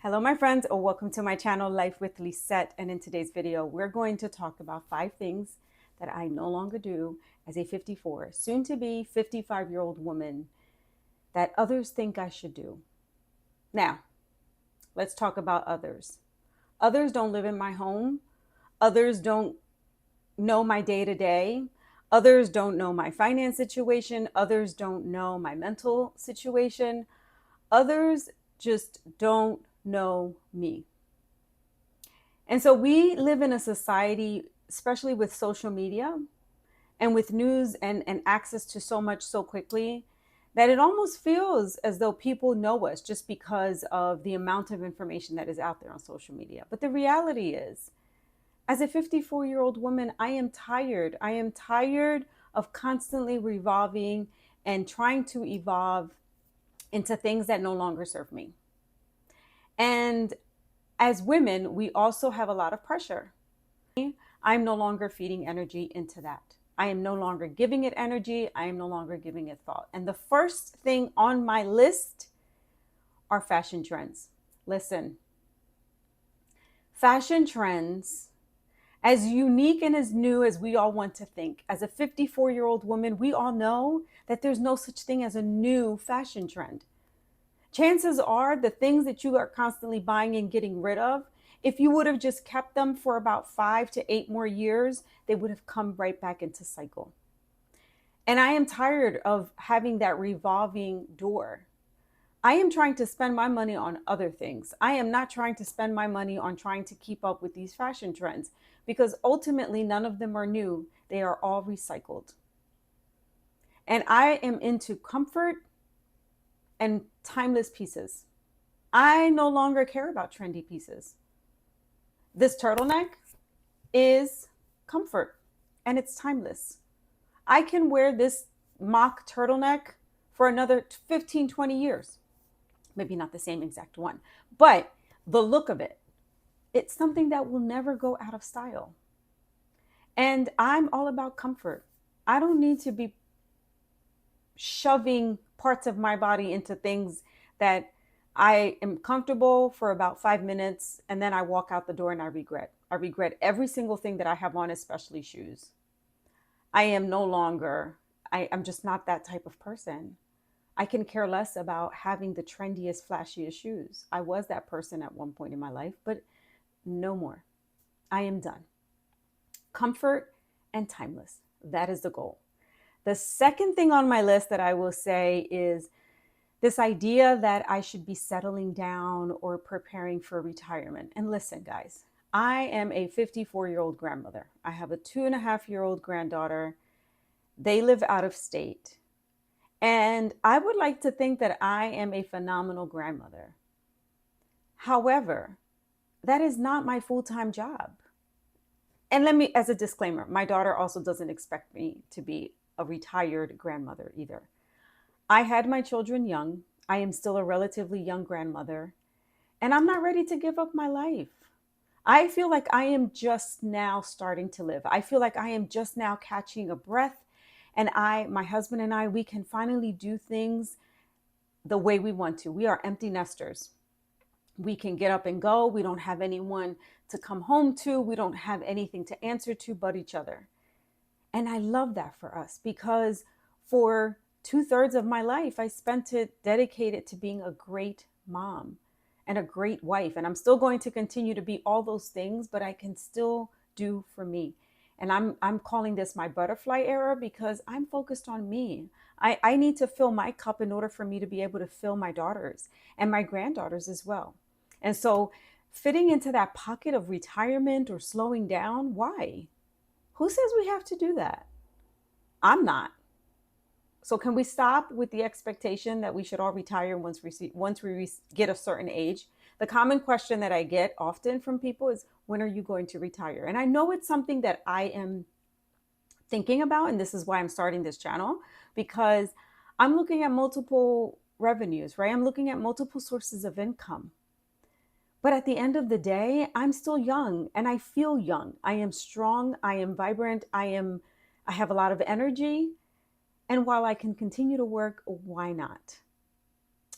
Hello, my friends, or welcome to my channel, Life with Lisette. And in today's video, we're going to talk about 5 things that I no longer do as a 54, soon to be 55-year-old woman that others think I should do. Now, let's talk about others. Others don't live in my home. Others don't know my day to day. Others don't know my finance situation. Others don't know my mental situation. Others just don't know me. And so we live in a society, especially with social media and with news and access to so much so quickly, that it almost feels as though people know us just because of the amount of information that is out there on social media. But the reality is, as a 54-year-old woman, I am tired. I am tired of constantly revolving and trying to evolve into things that no longer serve me. And as women, we also have a lot of pressure. I'm no longer feeding energy into that. I am no longer giving it energy. I am no longer giving it thought. And the first thing on my list are fashion trends. Listen, fashion trends, as unique and as new as we all want to think, as a 54-year-old woman, we all know that there's no such thing as a new fashion trend. Chances are the things that you are constantly buying and getting rid of, if you would have just kept them for about 5 to 8 more years, they would have come right back into cycle. And I am tired of having that revolving door. I am trying to spend my money on other things. I am not trying to spend my money on trying to keep up with these fashion trends because ultimately none of them are new. They are all recycled. And I am into comfort and timeless pieces. I no longer care about trendy pieces. This turtleneck is comfort and it's timeless. I can wear this mock turtleneck for another 15, 20 years. Maybe not the same exact one, but the look of it, it's something that will never go out of style. And I'm all about comfort. I don't need to be shoving parts of my body into things that I am comfortable for about 5 minutes and then I walk out the door and I regret. I regret every single thing that I have on, especially shoes. I am no longer, I'm just not that type of person. I can care less about having the trendiest, flashiest shoes. I was that person at one point in my life, but no more. I am done. Comfort and timeless. That is the goal. The second thing on my list that I will say is this idea that I should be settling down or preparing for retirement. And listen, guys, I am a 54-year-old grandmother. I have a 2.5-year-old granddaughter. They live out of state. And I would like to think that I am a phenomenal grandmother. However, that is not my full-time job. And let me, as a disclaimer, my daughter also doesn't expect me to be a retired grandmother either. I had my children young. I am still a relatively young grandmother, and I'm not ready to give up my life. I feel like I am just now starting to live. I feel like I am just now catching a breath, and my husband and I, we can finally do things the way we want to. We are empty nesters. We can get up and go. We don't have anyone to come home to. We don't have anything to answer to but each other. And I love that for us because for 2/3 of my life, I spent it dedicated to being a great mom and a great wife. And I'm still going to continue to be all those things, but I can still do for me. And I'm calling this my butterfly era because I'm focused on me. I need to fill my cup in order for me to be able to fill my daughters and my granddaughters as well. And so fitting into that pocket of retirement or slowing down, why? Who says we have to do that? I'm not. So can we stop with the expectation that we should all retire once we get a certain age? The common question that I get often from people is, when are you going to retire? And I know it's something that I am thinking about, and this is why I'm starting this channel, because I'm looking at multiple revenues, right? I'm looking at multiple sources of income. But at the end of the day, I'm still young and I feel young. I am strong. I am vibrant. I have a lot of energy. And while I can continue to work, why not?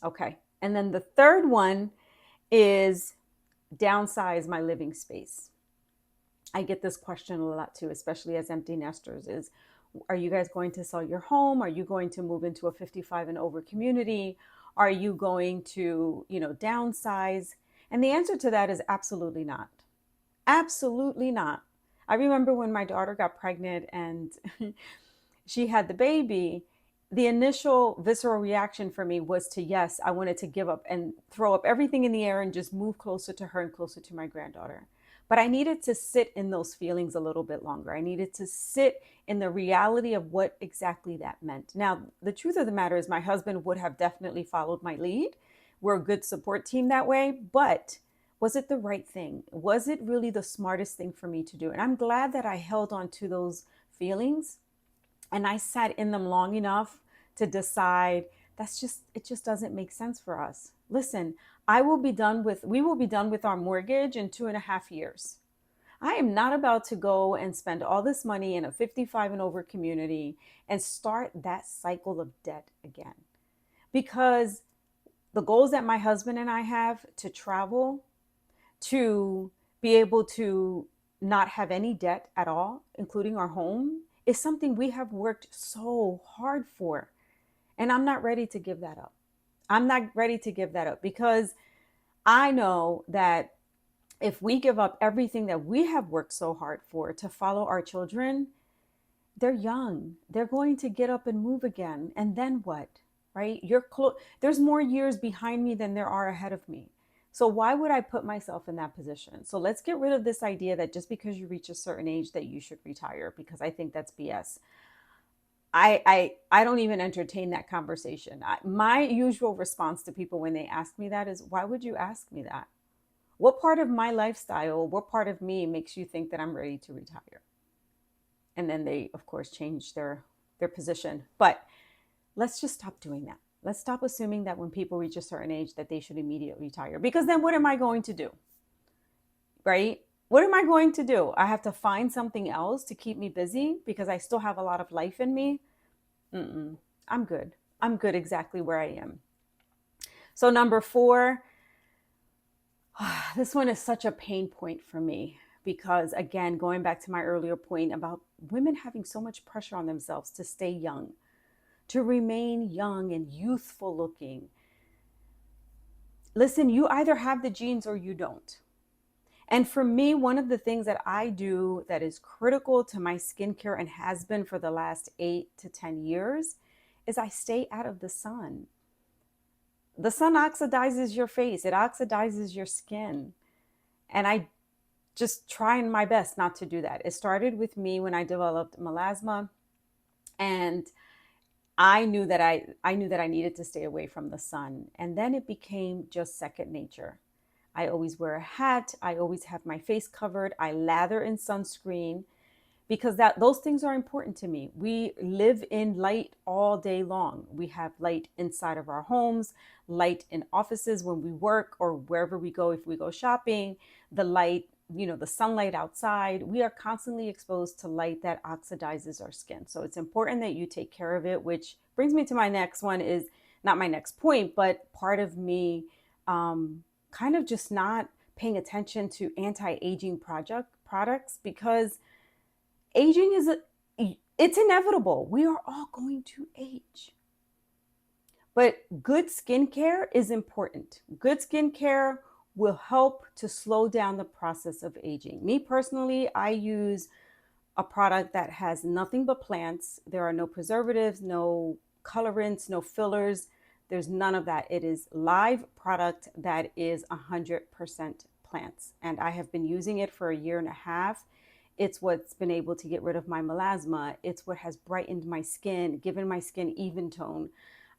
Okay. And then the third one is downsize my living space. I get this question a lot too, especially as empty nesters, is are you guys going to sell your home? Are you going to move into a 55 and over community? Are you going to, downsize? And the answer to that is absolutely not. Absolutely not. I remember when my daughter got pregnant and she had the baby, the initial visceral reaction for me was to, yes, I wanted to give up and throw up everything in the air and just move closer to her and closer to my granddaughter. But I needed to sit in those feelings a little bit longer. I needed to sit in the reality of what exactly that meant. Now, the truth of the matter is, my husband would have definitely followed my lead. We're a good support team that way. But was it the right thing? Was it really the smartest thing for me to do? And I'm glad that I held on to those feelings and I sat in them long enough to decide it just doesn't make sense for us. Listen, we will be done with our mortgage in 2.5 years. I am not about to go and spend all this money in a 55 and over community and start that cycle of debt again. Because the goals that my husband and I have to travel, to be able to not have any debt at all, including our home, is something we have worked so hard for. And I'm not ready to give that up. I'm not ready to give that up because I know that if we give up everything that we have worked so hard for to follow our children, they're young. They're going to get up and move again. And then what? Right? There's more years behind me than there are ahead of me. So why would I put myself in that position? So let's get rid of this idea that just because you reach a certain age that you should retire, because I think that's BS. I don't even entertain that conversation. My usual response to people when they ask me that is, why would you ask me that? What part of my lifestyle, what part of me makes you think that I'm ready to retire? And then they, of course, change their position. But let's just stop doing that. Let's stop assuming that when people reach a certain age that they should immediately retire. Because then what am I going to do? Right? What am I going to do? I have to find something else to keep me busy because I still have a lot of life in me. I'm good. I'm good exactly where I am. So number 4, this one is such a pain point for me because, again, going back to my earlier point about women having so much pressure on themselves to stay young, to remain young and youthful looking. Listen, you either have the genes or you don't. And for me, one of the things that I do that is critical to my skincare and has been for the last 8 to 10 years is I stay out of the sun. The sun oxidizes your face, it oxidizes your skin. And I just trying my best not to do that. It started with me when I developed melasma, and I knew that I needed to stay away from the sun. And then it became just second nature. I always wear a hat. I always have my face covered. I lather in sunscreen because those things are important to me. We live in light all day long. We have light inside of our homes, light in offices when we work or wherever we go, if we go shopping, the light, the sunlight outside. We are constantly exposed to light that oxidizes our skin. So it's important that you take care of it, which brings me to my next one, is not my next point, but part of me kind of just not paying attention to anti-aging products because aging it's inevitable. We are all going to age. But good skincare is important. Good skincare will help to slow down the process of aging. Me personally, I use a product that has nothing but plants. There are no preservatives, no colorants, no fillers. There's none of that. It is live product that is 100% plants. And I have been using it for 1.5 years. It's what's been able to get rid of my melasma. It's what has brightened my skin, given my skin even tone.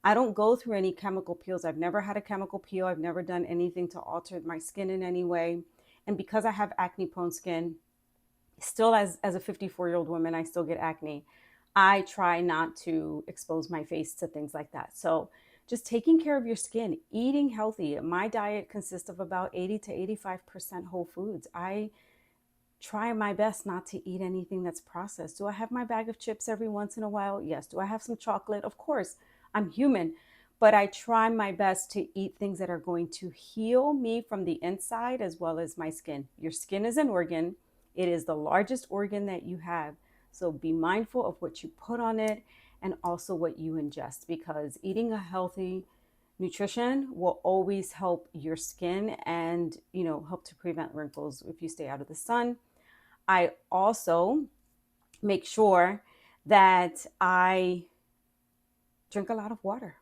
I don't go through any chemical peels. I've never had a chemical peel. I've never done anything to alter my skin in any way. And because I have acne prone skin, still as a 54-year-old woman, I still get acne. I try not to expose my face to things like that. So just taking care of your skin, eating healthy. My diet consists of about 80 to 85% whole foods. I try my best not to eat anything that's processed. Do I have my bag of chips every once in a while? Yes. Do I have some chocolate? Of course, I'm human. but I try my best to eat things that are going to heal me from the inside as well as my skin. Your skin is an organ, it is the largest organ that you have. So be mindful of what you put on it and also what you ingest, because eating a healthy nutrition will always help your skin and, help to prevent wrinkles if you stay out of the sun. I also make sure that I drink a lot of water.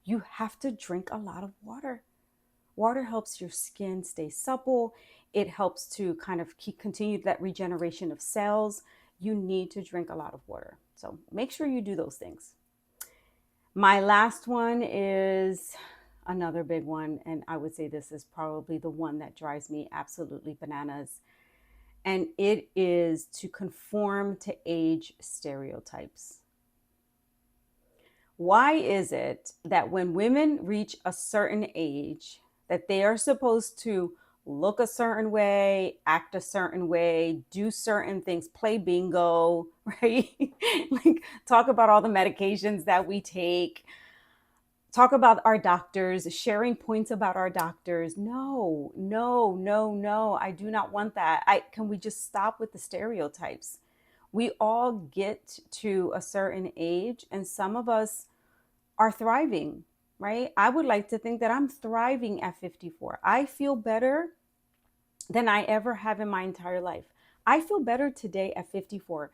You have to drink a lot of water. Water helps your skin stay supple. It helps to kind of continue that regeneration of cells. You need to drink a lot of water. So make sure you do those things. My last one is another big one, and I would say this is probably the one that drives me absolutely bananas. And it is to conform to age stereotypes. Why is it that when women reach a certain age that they are supposed to look a certain way, act a certain way, do certain things, play bingo, right? Like talk about all the medications that we take, talk about our doctors, sharing points about our doctors. No, no, no, no. I do not want that. Can we just stop with the stereotypes? We all get to a certain age, and some of us are thriving, right? I would like to think that I'm thriving at 54. I feel better than I ever have in my entire life. I feel better today at 54.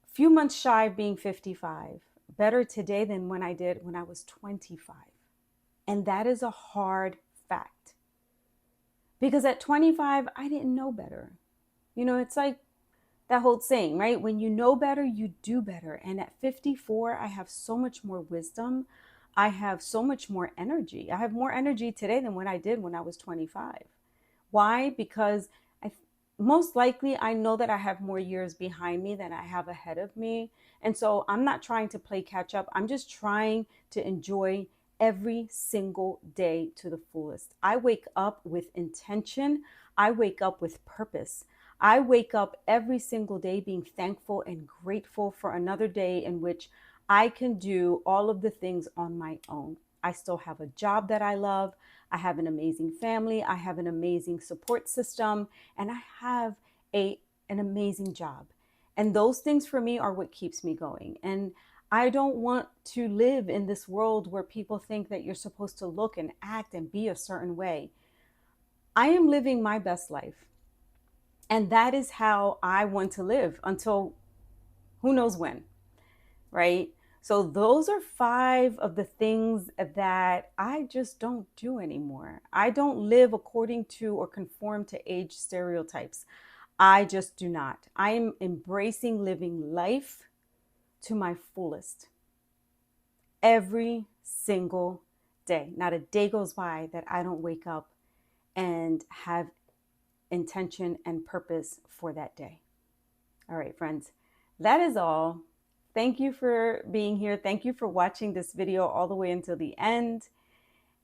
Few months shy of being 55. Better today than when I did when I was 25. And that is a hard fact. Because at 25, I didn't know better. It's like that whole saying, right? When you know better, you do better. And at 54, I have so much more wisdom. I have so much more energy. I have more energy today than when I did when I was 25. Why? Because most likely I know that I have more years behind me than I have ahead of me. And so I'm not trying to play catch up. I'm just trying to enjoy every single day to the fullest. I wake up with intention. I wake up with purpose. I wake up every single day being thankful and grateful for another day in which I can do all of the things on my own. I still have a job that I love. I have an amazing family. I have an amazing support system, and I have an amazing job. And those things for me are what keeps me going. And I don't want to live in this world where people think that you're supposed to look and act and be a certain way. I am living my best life. And that is how I want to live until who knows when, right? So those are 5 of the things that I just don't do anymore. I don't live according to or conform to age stereotypes. I just do not. I am embracing living life to my fullest every single day. Not a day goes by that I don't wake up and have intention and purpose for that day. All right, friends, that is all. Thank you for being here. Thank you for watching this video all the way until the end.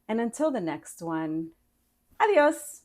And until the next one, adios.